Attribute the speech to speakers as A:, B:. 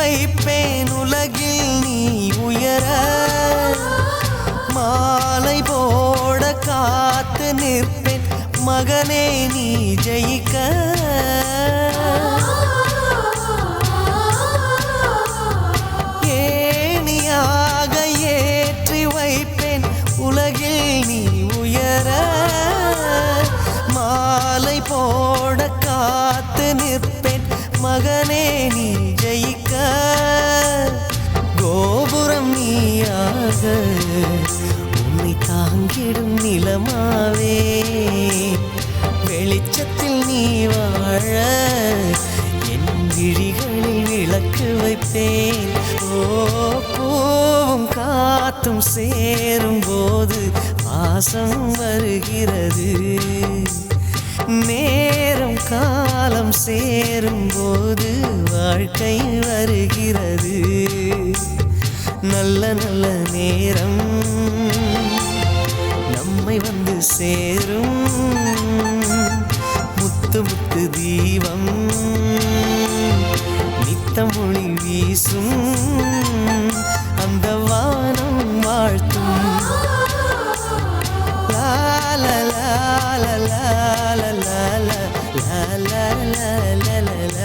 A: வைப்பேன் உலகில் நீ உயர மாலை போட காத்து நிற்பேன் மகனே நீ ஜெயிக்க ஏணியாக ஏற்றி வைப்பேன் உலகில் நீ உயர மாலை போட காத்து நிற்பேன் மகனே நீ ஜெயிக்க கோபுரம் நீயாக உன்னை தாங்கிடும் நிலமாவே வெளிச்சத்தில் நீ வாழ என் விழிகளில் விளக்கு வைப்பேன் ஓ பூவும் காத்தும் சேரும் போது வாசம் வருகிறது நேரம் காலம் சேரும் போது வாழ்க்கை வருகிறது நல்ல நல்ல நேரம் நம்மை வந்து சேரும் முத்து முத்து தீபம் நித்தம் ஒளி வீசும் அந்த வானம் வாழ்த்தும் லால லால லால லால லால லால லால